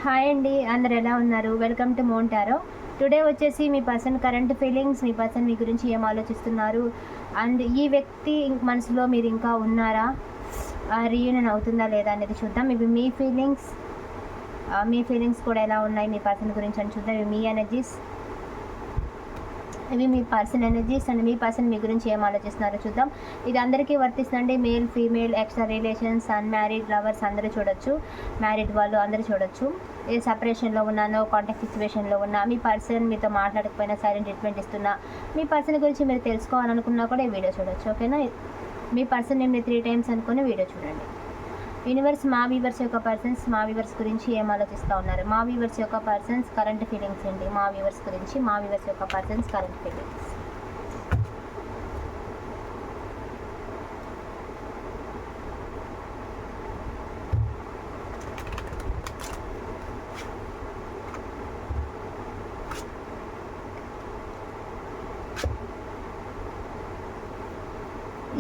Hi అండి, అందరు ఎలా ఉన్నారు? Welcome to మోంటారో. టుడే వచ్చేసి మీ పర్సన్ కరెంట్ ఫీలింగ్స్, మీ పర్సన్ మీ గురించి ఏం ఆలోచిస్తున్నారు, అండ్ ఈ వ్యక్తి మనసులో మీరు ఇంకా ఉన్నారా, రీయూనియన్ అవుతుందా లేదా అనేది చూద్దాం. ఇవి మీ ఫీలింగ్స్ కూడా ఎలా ఉన్నాయి మీ పర్సన్ గురించి అని చూద్దాం. ఇవి మీ ఎనర్జీస్, ఇవి మీ పర్సన్ ఎనర్జీస్ అండ్ మీ పర్సన్ మీ గురించి ఏం ఆలోచిస్తున్నారో చూద్దాం. ఇది అందరికీ వర్తిస్తుందండి. Male, female, extra relations, unmarried, lovers అందరూ చూడొచ్చు, మ్యారీడ్ వాళ్ళు అందరూ చూడొచ్చు. ఏ సపరేషన్లో ఉన్నానో, కాంటాక్ట్ సిచ్యువేషన్లో ఉన్నా, మీ పర్సన్ మీతో మాట్లాడకపోయినా సైలెంట్ ట్రీట్మెంట్ ఇస్తున్నా, మీ పర్సన్ గురించి మీరు తెలుసుకోవాలనుకున్నా కూడా ఈ వీడియో చూడొచ్చు. ఓకేనా? మీ పర్సన్ నేమ్ని 3 times అనుకుని వీడియో చూడండి. యూనివర్స్, మా వీవర్స్ యొక్క పర్సన్స్ మా వీవర్స్ గురించి ఏం ఆలోచిస్తూ ఉన్నారు, మా వీవర్స్ యొక్క పర్సన్స్ కరెంట్ ఫీలింగ్స్ ఏంటి, మా వీవర్స్ గురించి మా వీవర్స్ యొక్క పర్సన్స్ కరెంట్ ఫీలింగ్స్.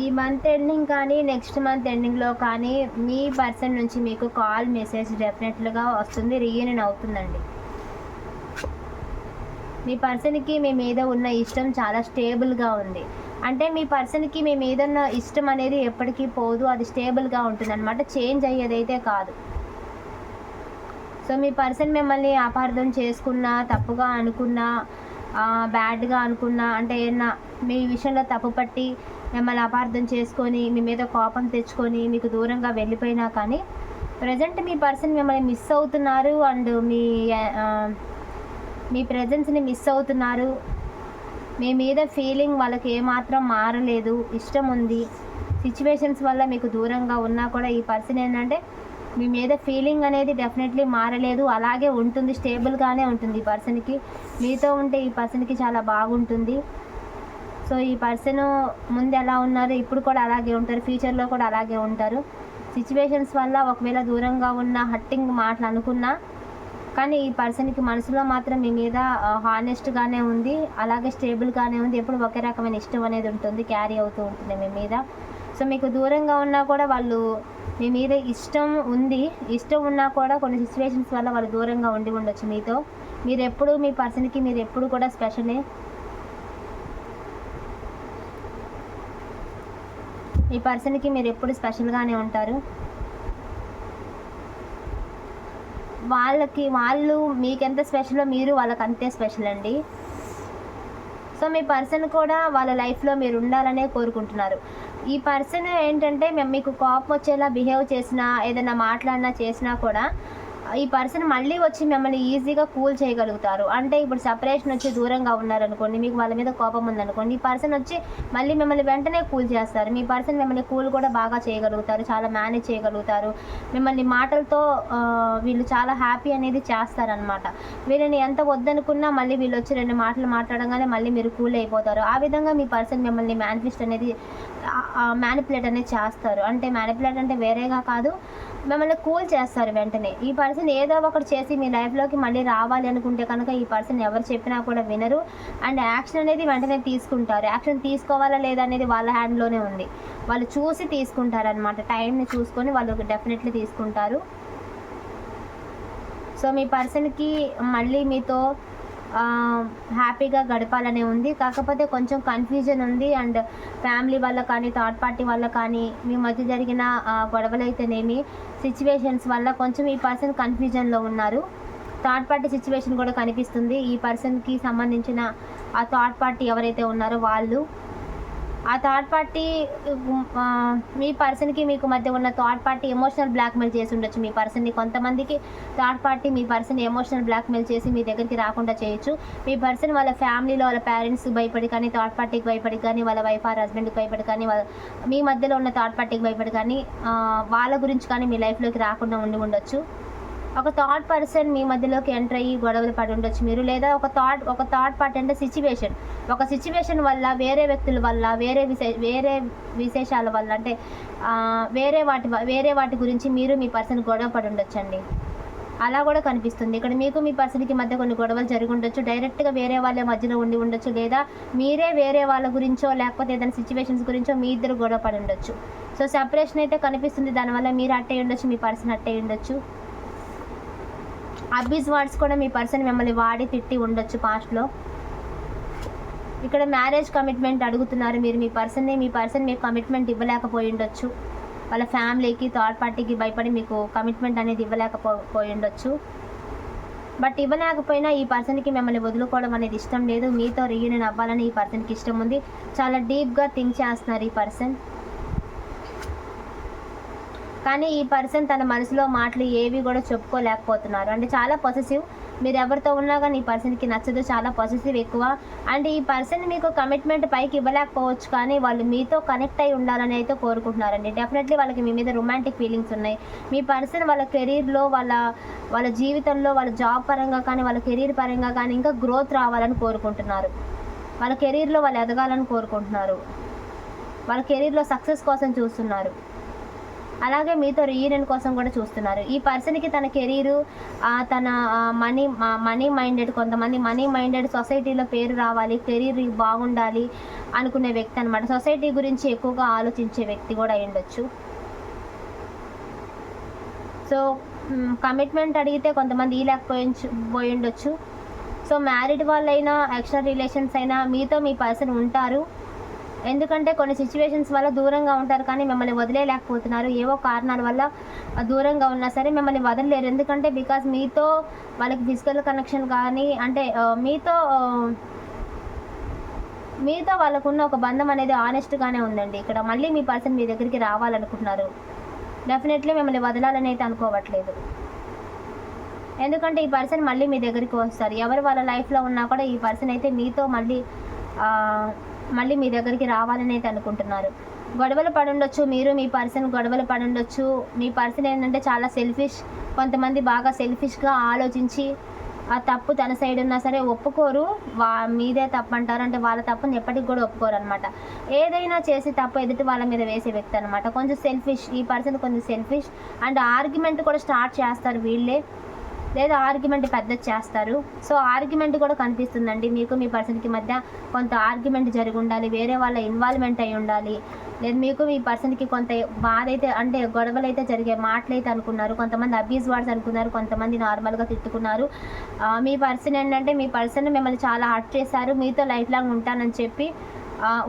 ఈ మంత్ ఎండింగ్ కానీ నెక్స్ట్ మంత్ ఎండింగ్లో కానీ మీ పర్సన్ నుంచి మీకు కాల్, మెసేజ్ డెఫినెట్గా వస్తుంది. రీయూనియన్ అవుతుందండి. మీ పర్సన్కి మీ మీద ఉన్న ఇష్టం చాలా స్టేబుల్గా ఉంది. అంటే మీ పర్సన్కి మీ మీద ఉన్న ఇష్టం అనేది ఎప్పటికీ పోదు, అది స్టేబుల్గా ఉంటుంది అనమాట, చేంజ్ అయ్యేదైతే కాదు. సో మీ పర్సన్ మిమ్మల్ని అపార్థం చేసుకున్నా, తప్పుగా అనుకున్నా, బ్యాడ్గా అనుకున్నా, అంటే ఏమన్నా మీ విషయంలో తప్పు పట్టి మిమ్మల్ని అపార్థం చేసుకొని మీ మీద కోపం తెచ్చుకొని మీకు దూరంగా వెళ్ళిపోయినా కానీ ప్రజెంట్ మీ పర్సన్ మిమ్మల్ని మిస్ అవుతున్నారు అండ్ మీ ప్రెజెన్స్ని మిస్ అవుతున్నారు. మీ మీద ఫీలింగ్ వాళ్ళకి ఏమాత్రం మారలేదు, ఇష్టం ఉంది. సిచ్యువేషన్స్ వల్ల మీకు దూరంగా ఉన్నా కూడా ఈ పర్సన్ ఏంటంటే మీ మీద ఫీలింగ్ అనేది డెఫినెట్లీ మారలేదు, అలాగే ఉంటుంది, స్టేబుల్గానే ఉంటుంది. ఈ పర్సన్కి మీతో ఉంటే ఈ పర్సన్కి చాలా బాగుంటుంది. సో ఈ పర్సన్ ముందు ఎలా ఉన్నారు, ఇప్పుడు కూడా అలాగే ఉంటారు, ఫ్యూచర్లో కూడా అలాగే ఉంటారు. సిచ్యువేషన్స్ వల్ల ఒకవేళ దూరంగా ఉన్న హట్టింగ్ మాటలు అనుకున్నా కానీ ఈ పర్సన్కి మనసులో మాత్రం మీ మీద హానెస్ట్గానే ఉంది, అలాగే స్టేబుల్గానే ఉంది. ఎప్పుడు ఒకే రకమైన ఇష్టం అనేది ఉంటుంది, క్యారీ అవుతూ ఉంటుంది మీ మీద. సో మీకు దూరంగా ఉన్నా కూడా వాళ్ళు మీ మీద ఇష్టం ఉంది, ఇష్టం ఉన్నా కూడా కొన్ని సిచ్యువేషన్స్ వల్ల వాళ్ళు దూరంగా ఉండి ఉండొచ్చు మీతో. మీరు ఎప్పుడు మీ పర్సన్కి మీరు ఎప్పుడు కూడా స్పెషలే. ఈ పర్సన్కి మీరు ఎప్పుడు స్పెషల్గానే ఉంటారు. వాళ్ళు మీకెంత స్పెషలో మీరు వాళ్ళకి అంతే స్పెషల్ అండి. సో మీ పర్సన్ కూడా వాళ్ళ లైఫ్లో మీరు ఉండాలనే కోరుకుంటున్నారు. ఈ పర్సన్ ఏంటంటే మేము మీకు కోపం వచ్చేలా బిహేవ్ చేసినా, ఏదైనా మాట్లాడినా చేసినా కూడా ఈ పర్సన్ మళ్ళీ వచ్చి మిమ్మల్ని ఈజీగా కూల్ చేయగలుగుతారు. అంటే ఇప్పుడు సపరేషన్ వచ్చి దూరంగా ఉన్నారనుకోండి, మీకు వాళ్ళ మీద కోపం ఉందనుకోండి, ఈ పర్సన్ వచ్చి మళ్ళీ మిమ్మల్ని వెంటనే కూల్ చేస్తారు. మీ పర్సన్ మిమ్మల్ని కూల్ కూడా బాగా చేయగలుగుతారు, చాలా మేనేజ్ చేయగలుగుతారు. మిమ్మల్ని మాటలతో వీళ్ళు చాలా హ్యాపీ అనేది చేస్తారనమాట. వీళ్ళని ఎంత వద్దనుకున్నా మళ్ళీ వీళ్ళు వచ్చి 2 మాటలు మాట్లాడగానే మళ్ళీ మీరు కూల్ అయిపోతారు. ఆ విధంగా మీ పర్సన్ మిమ్మల్ని మ్యానిపులేట్ అనేది చేస్తారు. అంటే మ్యానిపులేట్ అంటే వేరేగా కాదు, మిమ్మల్ని కూల్ చేస్తారు వెంటనే. ఈ పర్సన్ ఏదో ఒకటి చేసి మీ లైఫ్లోకి మళ్ళీ రావాలి అనుకుంటే కనుక ఈ పర్సన్ ఎవరు చెప్పినా కూడా వినరు అండ్ యాక్షన్ అనేది వెంటనే తీసుకుంటారు. యాక్షన్ తీసుకోవాలా లేదా అనేది వాళ్ళ హ్యాండ్లోనే ఉంది, వాళ్ళు చూసి తీసుకుంటారు అనమాట. టైంని చూసుకొని వాళ్ళు డెఫినెట్లీ తీసుకుంటారు. సో మీ పర్సన్కి మళ్ళీ మీతో హ్యాపీగా గడపాలనే ఉంది, కాకపోతే కొంచెం కన్ఫ్యూజన్ ఉంది. అండ్ ఫ్యామిలీ వల్ల కానీ, థర్డ్ పార్టీ వల్ల కానీ, మీ మధ్య జరిగిన గొడవలు అయితేనేమి, సిచ్యువేషన్స్ వల్ల కొంచెం ఈ పర్సన్ కన్ఫ్యూజన్లో ఉన్నారు. థర్డ్ పార్టీ సిచ్యువేషన్ కూడా కనిపిస్తుంది. ఈ పర్సన్కి సంబంధించిన ఆ థర్డ్ పార్టీ ఎవరైతే ఉన్నారో వాళ్ళు, ఆ థర్డ్ పార్టీ మీ పర్సన్కి మీకు మధ్య ఉన్న థర్డ్ పార్టీ ఎమోషనల్ బ్లాక్మెయిల్ చేసి ఉండొచ్చు మీ పర్సన్ని. కొంతమందికి థర్డ్ పార్టీ మీ పర్సన్ ఎమోషనల్ బ్లాక్మెయిల్ చేసి మీ దగ్గరికి రాకుండా చేయొచ్చు. మీ పర్సన్ వాళ్ళ ఫ్యామిలీలో వాళ్ళ పేరెంట్స్ భయపడి కానీ, థర్డ్ పార్టీకి భయపడి కానీ, వాళ్ళ వైఫ్ ఆర్ హస్బెండ్కి భయపడి కానీ, మీ మధ్యలో ఉన్న థర్డ్ పార్టీకి భయపడి కానీ, వాళ్ళ గురించి కానీ మీ లైఫ్లోకి రాకుండా ఉండి ఉండొచ్చు. ఒక థర్డ్ పర్సన్ మీ మధ్యలోకి ఎంటర్ అయ్యి గొడవలు పడి ఉండొచ్చు మీరు, లేదా ఒక థర్డ్ పార్టీ అంటే ఒక సిచ్యువేషన్ వల్ల, వేరే వ్యక్తుల వల్ల, వేరే విశేషాల వల్ల, అంటే వేరే వాటి గురించి మీరు మీ పర్సన్ గొడవ పడి ఉండొచ్చండి. అలా కూడా కనిపిస్తుంది. ఇక్కడ మీకు మీ పర్సన్కి మధ్య కొన్ని గొడవలు జరిగి ఉండొచ్చు, డైరెక్ట్గా వేరే వాళ్ళ మధ్యలో ఉండి ఉండొచ్చు, లేదా మీరే వేరే వాళ్ళ గురించో లేకపోతే ఏదైనా సిచ్యువేషన్స్ గురించో మీ ఇద్దరు గొడవ పడి ఉండొచ్చు. సో సెపరేషన్ అయితే కనిపిస్తుంది, దానివల్ల మీరు అట్టే ఉండొచ్చు, మీ పర్సన్ అట్టే ఉండొచ్చు. అబ్యూస్ వర్డ్స్ కూడా మీ పర్సన్ మిమ్మల్ని వాడి తిట్టి ఉండొచ్చు పాస్ట్లో. ఇక్కడ మ్యారేజ్ కమిట్మెంట్ అడుగుతున్నారు మీరు మీ పర్సన్ మీకు కమిట్మెంట్ ఇవ్వలేకపోయి ఉండొచ్చు. వాళ్ళ ఫ్యామిలీకి థర్డ్ పార్టీకి భయపడి మీకు కమిట్మెంట్ అనేది ఇవ్వలేకపోయి ఉండొచ్చు. బట్ ఇవ్వలేకపోయినా ఈ పర్సన్కి మిమ్మల్ని వదులుకోవడం అనేది ఇష్టం లేదు. మీతో రీయూనియన్ అవ్వాలని ఈ పర్సన్కి ఇష్టం ఉంది. చాలా డీప్గా థింక్ చేస్తున్నారు ఈ పర్సన్. కానీ ఈ పర్సన్ తన మనసులో మాటలు ఏవి కూడా చెప్పుకోలేకపోతున్నారు. అంటే చాలా పొసెసివ్. మీరు ఎవరితో ఉన్నా కానీ ఈ పర్సన్కి నచ్చదు, చాలా పొసెసివ్ ఎక్కువ. అండ్ ఈ పర్సన్ మీకు కమిట్మెంట్ పైకి ఇవ్వలేకపోవచ్చు, కానీ వాళ్ళు మీతో కనెక్ట్ అయి ఉండాలని అయితే కోరుకుంటున్నారండి. డెఫినెట్లీ వాళ్ళకి మీ మీద రొమాంటిక్ ఫీలింగ్స్ ఉన్నాయి. మీ పర్సన్ వాళ్ళ కెరీర్లో, వాళ్ళ జీవితంలో, వాళ్ళ జాబ్ పరంగా కానీ, వాళ్ళ కెరీర్ పరంగా కానీ ఇంకా గ్రోత్ రావాలని కోరుకుంటున్నారు. వాళ్ళ కెరీర్లో వాళ్ళు ఎదగాలని కోరుకుంటున్నారు. వాళ్ళ కెరీర్లో సక్సెస్ కోసం చూస్తున్నారు. అలాగే మీతో రీయూనియన్ కోసం కూడా చూస్తున్నారు. ఈ పర్సన్కి తన కెరీరు, తన మనీ మైండెడ్, కొంతమంది మనీ మైండెడ్, సొసైటీలో పేరు రావాలి, కెరీర్ బాగుండాలి అనుకునే వ్యక్తి అనమాట. సొసైటీ గురించి ఎక్కువగా ఆలోచించే వ్యక్తి కూడా అయి ఉండొచ్చు. సో కమిట్మెంట్ అడిగితే కొంతమంది పోయి ఉండొచ్చు. సో మ్యారీడ్ వాళ్ళైనా, ఎక్స్ట్రా రిలేషన్స్ అయినా మీతో మీ పర్సన్ ఉంటారు. ఎందుకంటే కొన్ని సిచ్యువేషన్స్ వల్ల దూరంగా ఉంటారు, కానీ మిమ్మల్ని వదిలేయలేకపోతున్నారు. ఏవో కారణాల వల్ల దూరంగా ఉన్నా సరే మిమ్మల్ని వదలలేరు. ఎందుకంటే బికాజ్ మీతో వాళ్ళకి ఫిజికల్ కనెక్షన్ కానీ, అంటే మీతో వాళ్ళకున్న ఒక బంధం అనేది ఆనెస్ట్గానే ఉందండి. ఇక్కడ మళ్ళీ మీ పర్సన్ మీ దగ్గరికి రావాలనుకుంటున్నారు. డెఫినెట్లీ మిమ్మల్ని వదలాలని అయితే అనుకోవట్లేదు. ఎందుకంటే ఈ పర్సన్ మళ్ళీ మీ దగ్గరికి వస్తారు. ఎవరు వాళ్ళ లైఫ్లో ఉన్నా కూడా ఈ పర్సన్ అయితే మీతో మళ్ళీ మీ దగ్గరికి రావాలని అయితే అనుకుంటున్నారు. గొడవలు పడుండొచ్చు, మీరు మీ పర్సన్ గొడవలు పడుండొచ్చు. మీ పర్సన్ ఏంటంటే చాలా సెల్ఫిష్. కొంతమంది బాగా సెల్ఫిష్గా ఆలోచించి ఆ తప్పు తన సైడ్ ఉన్నా సరే ఒప్పుకోరు, మీదే తప్పు అంటారు. అంటే వాళ్ళ తప్పుని ఎప్పటికి కూడా ఒప్పుకోరు అనమాట. ఏదైనా చేసి తప్పు ఎదుటి వాళ్ళ మీద వేసే వ్యక్తి అనమాట. కొంచెం సెల్ఫిష్ ఈ పర్సన్, కొంచెం సెల్ఫిష్. అండ్ ఆర్గ్యుమెంట్ కూడా స్టార్ట్ చేస్తారు వీళ్ళే, లేదా ఆర్గ్యుమెంట్ పెద్ద చేస్తారు. సో ఆర్గ్యుమెంట్ కూడా కనిపిస్తుందండి. మీకు మీ పర్సన్కి మధ్య కొంత ఆర్గ్యుమెంట్ జరిగి ఉండాలి, వేరే వాళ్ళ ఇన్వాల్వ్మెంట్ అయి ఉండాలి. లేదు మీకు మీ పర్సన్కి కొంత బాధ అయితే, అంటే గొడవలు అయితే జరిగే మాటలు అయితే అనుకున్నారు. కొంతమంది అబ్యూస్ వర్డ్స్ అనుకున్నారు, కొంతమంది నార్మల్గా తిట్టుకున్నారు. మీ పర్సన్ ఏంటంటే మీ పర్సన్ మిమ్మల్ని చాలా హర్ట్ చేశారు. మీతో లైఫ్ లాంగ్ ఉంటానని చెప్పి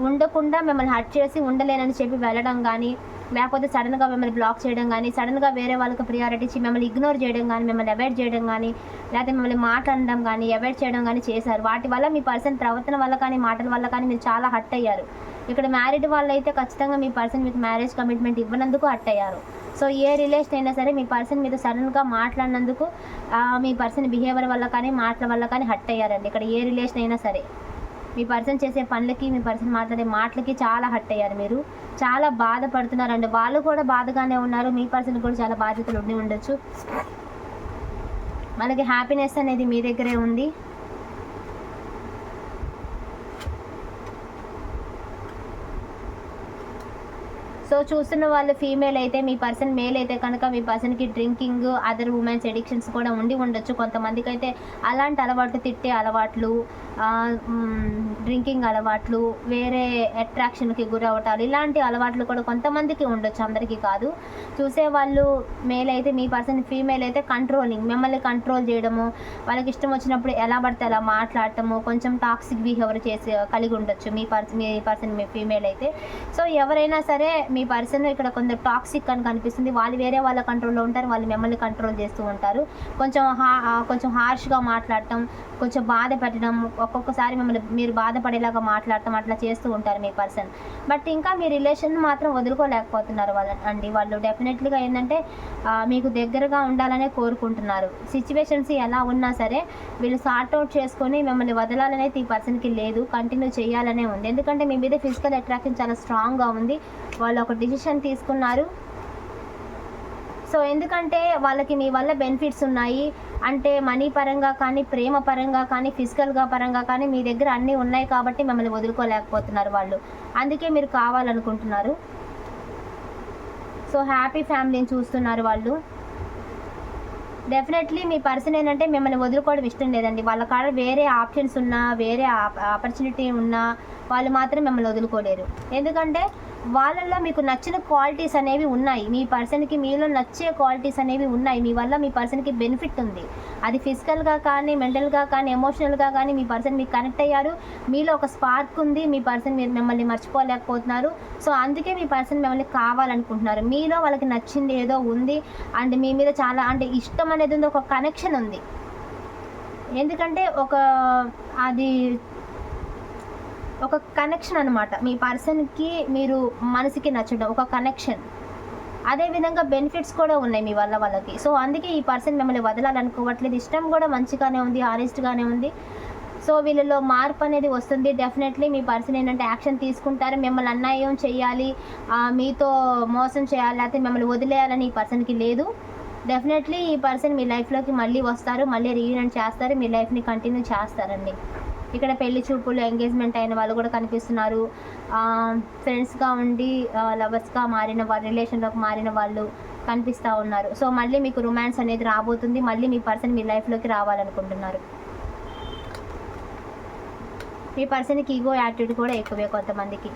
ఉండకుండా మిమ్మల్ని హర్ట్ చేసి ఉండలేనని చెప్పి వెళ్ళడం కానీ, లేకపోతే సడన్గా మిమ్మల్ని బ్లాక్ చేయడం కానీ, సడన్గా వేరే వాళ్ళకి ప్రియారిటీ ఇచ్చి మిమ్మల్ని ఇగ్నోర్ చేయడం కానీ, మిమ్మల్ని అవాయిడ్ చేయడం కానీ, లేకపోతే మిమ్మల్ని మాట్లాడడం కానీ, అవాయిడ్ చేయడం కానీ చేశారు. వాటి వల్ల మీ పర్సన్ ప్రవర్తన వల్ల కానీ, మాటల వల్ల కానీ మీరు చాలా హర్ట్ అయ్యారు. ఇక్కడ మ్యారీడ్ వాళ్ళు అయితే ఖచ్చితంగా మీ పర్సన్ మీకు మ్యారేజ్ కమిట్మెంట్ ఇవ్వనందుకు హర్ట్ అయ్యారు. సో ఏ రిలేషన్ అయినా సరే మీ పర్సన్ మీద సడన్గా మాట్లాడినందుకు మీ పర్సన్ బిహేవియర్ వల్ల కానీ, మాటల వల్ల కానీ హర్ట్ అయ్యారండి. ఇక్కడ ఏ రిలేషన్ అయినా సరే మీ పర్సన్ చేసే పనులకి, మీ పర్సన్ మాట్లాడే మాటలకి చాలా హర్ట్ అయ్యారు. మీరు చాలా బాధపడుతున్నారండి. వాళ్ళు కూడా బాధగానే ఉన్నారు. మీ పర్సన్ కూడా చాలా బాధ్యతలు ఉండి ఉండొచ్చు. మనకి హ్యాపీనెస్ అనేది మీ దగ్గరే ఉంది. సో చూస్తున్న వాళ్ళు ఫీమేల్ అయితే, మీ పర్సన్ మేల్ అయితే కనుక మీ పర్సన్కి డ్రింకింగ్, అదర్ ఉమెన్స్ ఎడిక్షన్స్ కూడా ఉండి ఉండొచ్చు. కొంతమందికి అయితే అలాంటి అలవాట్లు, తిట్టే అలవాట్లు, డ్రింకింగ్ అలవాట్లు, వేరే అట్రాక్షన్కి గురవటాలు, ఇలాంటి అలవాట్లు కూడా కొంతమందికి ఉండొచ్చు, అందరికీ కాదు. చూసేవాళ్ళు మేల్ అయితే, మీ పర్సన్ ఫీమేల్ అయితే కంట్రోలింగ్, మిమ్మల్ని కంట్రోల్ చేయడము, వాళ్ళకి ఇష్టం వచ్చినప్పుడు ఎలా పడితే అలా మాట్లాడటము, కొంచెం టాక్సిక్ బిహేవియర్ కలిగి ఉండొచ్చు మీ పర్సన్ మీ ఫీమేల్ అయితే. సో ఎవరైనా సరే మీ పర్సన్ ఇక్కడ కొందరు టాక్సిక్ అని కనిపిస్తుంది. వాళ్ళు వేరే వాళ్ళ కంట్రోల్లో ఉంటారు, వాళ్ళు మిమ్మల్ని కంట్రోల్ చేస్తూ ఉంటారు. కొంచెం హార్ష్గా మాట్లాడటం, కొంచెం బాధ పెట్టడం, ఒక్కొక్కసారి మిమ్మల్ని మీరు బాధపడేలాగా మాట్లాడటం, అట్లా చేస్తూ ఉంటారు మీ పర్సన్. బట్ ఇంకా మీ రిలేషన్ మాత్రం వదులుకోలేకపోతున్నారు వాళ్ళు డెఫినెట్లీగా ఏంటంటే మీకు దగ్గరగా ఉండాలనే కోరుకుంటున్నారు. సిచ్యువేషన్స్ ఎలా ఉన్నా సరే వీళ్ళు సార్ట్అవుట్ చేసుకొని మిమ్మల్ని వదలాలనేది ఈ పర్సన్కి లేదు, కంటిన్యూ చేయాలనే ఉంది. ఎందుకంటే మీ మీద ఫిజికల్ అట్రాక్షన్ చాలా స్ట్రాంగ్గా ఉంది. వాళ్ళు ఒక డిసిషన్ తీసుకున్నారు. సో ఎందుకంటే వాళ్ళకి మీ వల్ల బెనిఫిట్స్ ఉన్నాయి. అంటే మనీ పరంగా కానీ, ప్రేమ పరంగా కానీ, ఫిజికల్గా పరంగా కానీ మీ దగ్గర అన్నీ ఉన్నాయి కాబట్టి మిమ్మల్ని వదులుకోలేకపోతున్నారు వాళ్ళు. అందుకే మీరు కావాలనుకుంటున్నారు. సో హ్యాపీ ఫ్యామిలీని చూస్తున్నారు వాళ్ళు. డెఫినెట్లీ మీ పర్సన్ ఏంటంటే మిమ్మల్ని వదులుకోవడం ఇష్టం లేదండి. వాళ్ళ కాడ వేరే ఆప్షన్స్ ఉన్నా, వేరే ఆపర్చునిటీ ఉన్నా వాళ్ళు మాత్రం మిమ్మల్ని వదులుకోలేరు. ఎందుకంటే వాళ్ళల్లో మీకు నచ్చిన క్వాలిటీస్ అనేవి ఉన్నాయి. మీ పర్సన్‌కి మీలో నచ్చే క్వాలిటీస్ అనేవి ఉన్నాయి. మీ వల్ల మీ పర్సన్‌కి బెనిఫిట్ ఉంది. అది ఫిజికల్‌గా కానీ, మెంటల్‌గా కానీ, ఎమోషనల్‌గా కానీ మీ పర్సన్ మీకు కనెక్ట్ అయ్యారు. మీలో ఒక స్పార్క్ ఉంది. మీ పర్సన్ మిమ్మల్ని మర్చిపోలేకపోతున్నారు. సో, అందుకే మీ పర్సన్ మిమ్మల్ని కావాలనుకుంటున్నారు. మీలో వాళ్ళకి నచ్చింది ఏదో ఉంది. అండ్ మీ మీద చాలా అంటే ఇష్టం అనేది ఉంది. ఒక కనెక్షన్ ఉంది. ఎందుకంటే అది ఒక కనెక్షన్ అనమాట. మీ పర్సన్‌కి మీరు మనసుకి నచ్చడం ఒక కనెక్షన్. అదేవిధంగా బెనిఫిట్స్ కూడా ఉన్నాయి మీ వల్ల వాళ్ళకి. సో, అందుకే ఈ పర్సన్ మిమ్మల్ని వదలాలనుకోవట్లేదు. ఇష్టం కూడా మంచిగానే ఉంది, హానెస్ట్‌గానే ఉంది. సో, వీళ్ళలో మార్పు అనేది వస్తుంది. డెఫినెట్లీ మీ పర్సన్ ఏంటంటే యాక్షన్ తీసుకుంటారు. మిమ్మల్ని అన్యాయం చేయాలి, మీతో మోసం చేయాలి, లేకపోతే మిమ్మల్ని వదిలేయాలని ఈ పర్సన్‌కి లేదు. డెఫినెట్లీ ఈ పర్సన్ మీ లైఫ్‌లోకి మళ్ళీ వస్తారు. మళ్ళీ రీయూనియన్ చేస్తారు. మీ లైఫ్‌ని కంటిన్యూ చేస్తారండి. ఇక్కడ పెళ్లి చూపులు, ఎంగేజ్మెంట్ అయిన వాళ్ళు కూడా కనిపిస్తున్నారు. ఫ్రెండ్స్‌గా ఉండి లవర్స్‌గా మారిన వాళ్ళు, రిలేషన్‌లోకి మారిన వాళ్ళు కనిపిస్తూ ఉన్నారు. సో, మళ్ళీ మీకు రొమాన్స్ అనేది రాబోతుంది. మళ్ళీ మీ పర్సన్ మీ లైఫ్‌లోకి రావాలనుకుంటున్నారు. మీ పర్సన్‌కి ఈగో యాటిట్యూడ్ కూడా ఎక్కువే కొంతమందికి.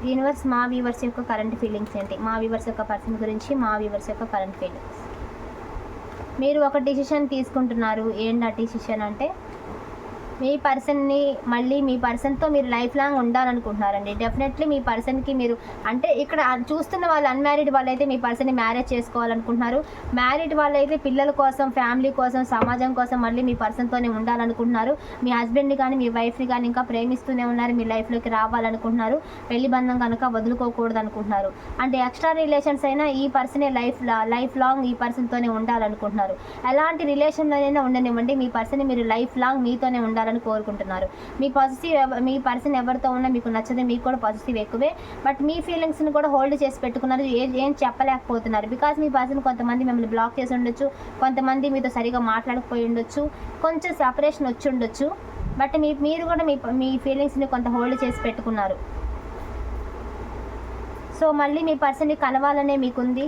యూనివర్స్ మా వ్యూవర్స్ యొక్క కరెంట్ ఫీలింగ్స్ ఏంటి? మా వ్యూవర్స్ యొక్క పర్సన్ గురించి మా వ్యూవర్స్ యొక్క కరెంట్ ఫీలింగ్స్. మీరు ఒక డిసిషన్ తీసుకుంటున్నారు. ఏంటి ఆ డిసిషన్ అంటే మీ పర్సన్‌ని మళ్ళీ మీ పర్సన్‌తో మీరు లైఫ్ లాంగ్ ఉండాలనుకుంటున్నారండి. డెఫినెట్లీ మీ పర్సన్‌కి మీరు అంటే ఇక్కడ చూస్తున్న వాళ్ళు అన్‌మ్యారీడ్ వాళ్ళైతే మీ పర్సన్‌ని మ్యారేజ్ చేసుకోవాలనుకుంటున్నారు. మ్యారీడ్ వాళ్ళైతే పిల్లల కోసం, ఫ్యామిలీ కోసం, సమాజం కోసం మళ్ళీ మీ పర్సన్‌తోనే ఉండాలనుకుంటున్నారు. మీ హస్బెండ్‌ని కానీ, మీ వైఫ్‌ని కానీ ఇంకా ప్రేమిస్తూనే ఉన్నారు. మీ లైఫ్‌లోకి రావాలనుకుంటున్నారు. పెళ్లి బంధం కనుక వదులుకోకూడదు అనుకుంటున్నారు. అంటే ఎక్స్ట్రా రిలేషన్స్ అయినా ఈ పర్సనే లైఫ్ లాంగ్ ఈ పర్సన్‌తోనే ఉండాలనుకుంటున్నారు. ఎలాంటి రిలేషన్‌లోనైనా ఉండనివ్వండి, మీ పర్సన్‌ని మీరు లైఫ్ లాంగ్ మీతోనే ఉండాలని కోరుకుంటున్నారు. మీ పర్సన్ ఎవరితో ఉన్నా మీకు నచ్చదు. మీకు కూడా పాజిటివ్ ఎక్కువే. బట్ మీ ఫీలింగ్స్ని కూడా హోల్డ్ చేసి పెట్టుకున్నారు. ఏం చెప్పలేకపోతున్నారు. బికాస్ మీ పర్సన్ కొంతమంది మిమ్మల్ని బ్లాక్ చేసి ఉండొచ్చు. కొంతమంది మీతో సరిగా మాట్లాడకపోయి ఉండొచ్చు. కొంచెం సెపరేషన్ వచ్చి ఉండొచ్చు. బట్ మీరు కూడా మీ ఫీలింగ్స్ని కొంత హోల్డ్ చేసి పెట్టుకున్నారు. సో, మళ్ళీ మీ పర్సన్ని కలవాలనే మీకుంది,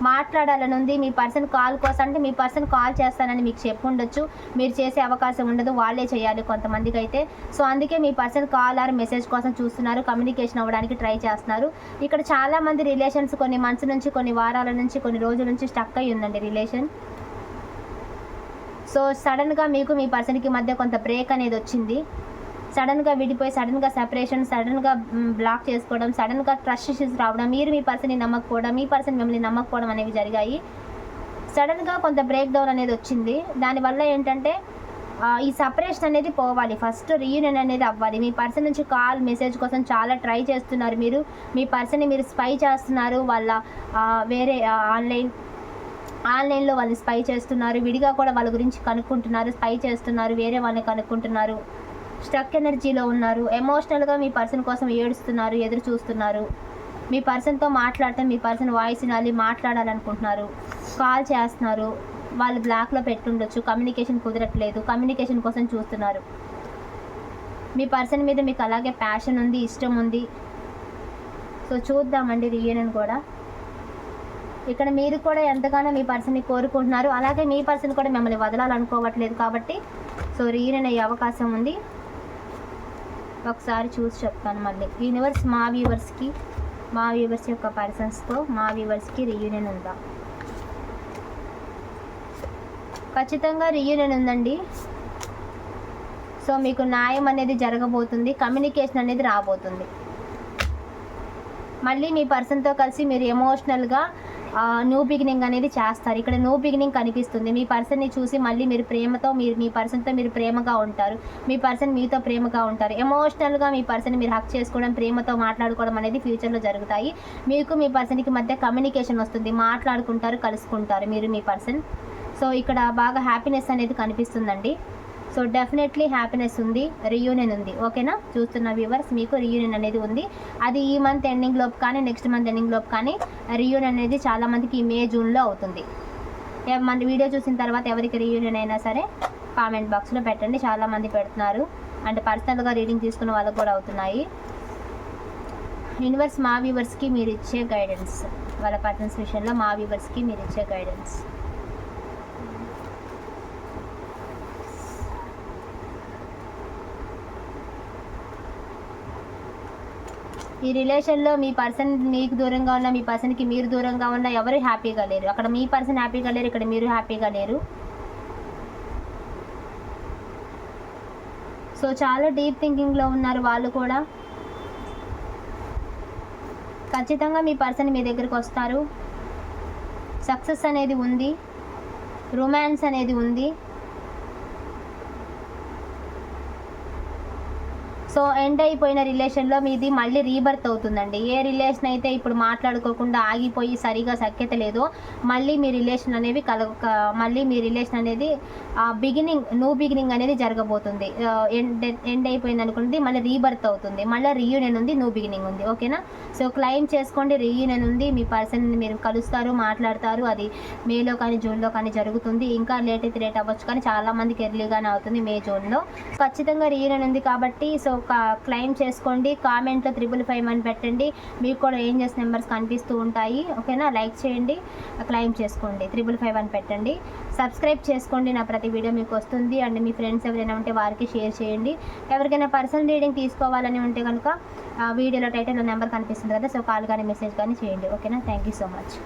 మాట్లాడాలని ఉంది. మీ పర్సన్ కాల్ కోసం అంటే మీ పర్సన్ కాల్ చేస్తానని మీకు చెప్పుండొచ్చు. మీరు చేసే అవకాశం ఉండదు. వాళ్ళే చేయాలి కొంతమందికి అయితే. సో, అందుకే మీ పర్సన్ కాల్ ఆర్ మెసేజ్ కోసం చూస్తున్నారు. కమ్యూనికేషన్ అవ్వడానికి ట్రై చేస్తున్నారు. ఇక్కడ చాలామంది రిలేషన్స్ కొన్ని మంత్స్ నుంచి, కొన్ని వారాల నుంచి, కొన్ని రోజుల నుంచి స్టక్ అయ్యి ఉందండి రిలేషన్. సో, సడన్గా మీకు మీ పర్సన్కి మధ్య కొంత బ్రేక్ అనేది వచ్చింది. సడన్గా విడిపోయి, సడన్గా సెపరేషన్, సడన్గా బ్లాక్ చేసుకోవడం, సడన్గా ట్రస్ట్ ఇష్యూస్ రావడం, మీరు మీ పర్సన్ని నమ్మకపోవడం, మీ పర్సన్ మిమ్మల్ని నమ్మకపోవడం అనేవి జరిగాయి. సడన్గా కొంత బ్రేక్ డౌన్ అనేది వచ్చింది. దానివల్ల ఏంటంటే ఈ సెపరేషన్ అనేది పోవాలి. ఫస్ట్ రీయూనియన్ అనేది అవ్వాలి. మీ పర్సన్ నుంచి కాల్, మెసేజ్ కోసం చాలా ట్రై చేస్తున్నారు మీరు. మీ పర్సన్ని మీరు స్పై చేస్తున్నారు. వాళ్ళ వేరే ఆన్లైన్లో వాళ్ళని స్పై చేస్తున్నారు. విడిగా కూడా వాళ్ళ గురించి కనుక్కుంటున్నారు, స్పై చేస్తున్నారు, వేరే వాళ్ళని కనుక్కుంటున్నారు. స్ట్రక్ ఎనర్జీలో ఉన్నారు. ఎమోషనల్గా మీ పర్సన్ కోసం ఏడుస్తున్నారు, ఎదురు చూస్తున్నారు. మీ పర్సన్తో మాట్లాడితే మీ పర్సన్ వాయిస్ వినాలి, మాట్లాడాలనుకుంటున్నారు. కాల్ చేస్తున్నారు. వాళ్ళు బ్లాక్లో పెట్టుండొచ్చు. కమ్యూనికేషన్ కుదరట్లేదు. కమ్యూనికేషన్ కోసం చూస్తున్నారు. మీ పర్సన్ మీద మీకు అలాగే ప్యాషన్ ఉంది, ఇష్టం ఉంది. సో, చూద్దామండి రీయూనియన్ కూడా. ఇక్కడ మీరు కూడా ఎంతగానో మీ పర్సన్ని కోరుకుంటున్నారు. అలాగే మీ పర్సన్ కూడా మిమ్మల్ని వదలాలనుకోవట్లేదు కాబట్టి సో, రీయూనియన్ అయ్యే అవకాశం ఉంది. ఒకసారి చూసి చెప్తాను మళ్ళీ. యూనివర్స్ మా వ్యూవర్స్ యొక్క పర్సన్స్తో మా వ్యూవర్స్కి రీయూనియన్ ఉందా? ఖచ్చితంగా రీయూనియన్ ఉందండి. సో, మీకు న్యాయం అనేది జరగబోతుంది. కమ్యూనికేషన్ అనేది రాబోతుంది. మళ్ళీ మీ పర్సన్తో కలిసి మీరు ఎమోషనల్గా న్యూ బిగినింగ్ అనేది చేస్తారు. ఇక్కడ న్యూ బిగినింగ్ కనిపిస్తుంది. మీ పర్సన్ని చూసి మళ్ళీ మీరు మీ పర్సన్తో మీరు ప్రేమగా ఉంటారు. మీ పర్సన్ మీతో ప్రేమగా ఉంటారు. ఎమోషనల్గా మీ పర్సన్ మీరు హక్ చేసుకోవడం, ప్రేమతో మాట్లాడుకోవడం అనేది ఫ్యూచర్లో జరుగుతాయి. మీకు మీ పర్సన్కి మధ్య కమ్యూనికేషన్ వస్తుంది. మాట్లాడుకుంటారు, కలుసుకుంటారు మీరు మీ పర్సన్. సో, ఇక్కడ బాగా హ్యాపీనెస్ అనేది కనిపిస్తుందండి. సో, డెఫినెట్లీ హ్యాపీనెస్ ఉంది, రీయూనియన్ ఉంది. ఓకేనా? చూస్తున్న వ్యూవర్స్ మీకు రీయూనియన్ అనేది ఉంది. అది ఈ మంత్ ఎండింగ్ లోపు కానీ, నెక్స్ట్ మంత్ ఎండింగ్ లోపు కానీ రీయూనియన్ అనేది చాలామందికి మే జూన్లో అవుతుంది. మన వీడియో చూసిన తర్వాత ఎవరికి రీయూనియన్ అయినా సరే కామెంట్ బాక్స్లో పెట్టండి. చాలామంది పెడుతున్నారు. అంటే పర్సనల్గా రీడింగ్ తీసుకున్న వాళ్ళకు కూడా అవుతున్నాయి. యూనివర్స్ మా వ్యూవర్స్కి మీరు ఇచ్చే గైడెన్స్, వాళ్ళ పర్సన్స్ విషయంలో మా వ్యూవర్స్కి మీరు ఇచ్చే గైడెన్స్. ఈ రిలేషన్లో మీ పర్సన్ మీకు దూరంగా ఉన్న, మీ పర్సన్కి మీరు దూరంగా ఉన్న ఎవరు హ్యాపీగా లేరు. అక్కడ మీ పర్సన్ హ్యాపీగా లేరు, ఇక్కడ మీరు హ్యాపీగా లేరు. సో చాలా డీప్ థింకింగ్లో ఉన్నారు వాళ్ళు కూడా. ఖచ్చితంగా మీ పర్సన్ మీ దగ్గరికి వస్తారు. సక్సెస్ అనేది ఉంది, రొమాన్స్ అనేది ఉంది. సో ఎండ్ అయిపోయిన రిలేషన్లో మీది మళ్ళీ రీబర్త్ అవుతుందండి. ఏ రిలేషన్ అయితే ఇప్పుడు మాట్లాడుకోకుండా ఆగిపోయి సరిగా సఖ్యత లేదో మళ్ళీ మీ రిలేషన్ అనేవి మళ్ళీ మీ రిలేషన్ అనేది న్యూ బిగినింగ్ అనేది జరగబోతుంది. ఎండ్ అయిపోయింది అనుకున్నది మళ్ళీ రీబర్త్ అవుతుంది, మళ్ళీ రీయూనియన్ ఉంది, న్యూ బిగినింగ్ ఉంది. ఓకేనా? సో క్లైమ్ చేసుకోండి, రీయూనియన్ ఉంది, మీ పర్సన్ మీరు కలుస్తారు, మాట్లాడతారు. అది మేలో కానీ జూన్లో కానీ జరుగుతుంది. ఇంకా లేట్ అయితే లేట్ అవ్వచ్చు, కానీ చాలామందికి ఎర్లీగానే అవుతుంది మే జూన్లో. ఖచ్చితంగా రీయూనియన్ ఉంది కాబట్టి సో క్లైమ్ చేసుకోండి. కామెంట్లో 555 అని పెట్టండి. మీకు కూడా ఏంజెస్ నెంబర్స్ కనిపిస్తూ ఉంటాయి. ఓకేనా? లైక్ చేయండి, క్లైమ్ చేసుకోండి, 555 అని పెట్టండి. సబ్స్క్రైబ్ చేసుకోండి, నా ప్రతి వీడియో మీకు వస్తుంది. అండ్ మీ ఫ్రెండ్స్ ఎవరైనా ఉంటే వారికి షేర్ చేయండి. ఎవరికైనా పర్సనల్ రీడింగ్ తీసుకోవాలని ఉంటే కనుక వీడియోలో టైటిల్లో నెంబర్ కనిపిస్తుంది కదా, సో కాల్ కానీ మెసేజ్ కానీ చేయండి. ఓకేనా? Thank you so much.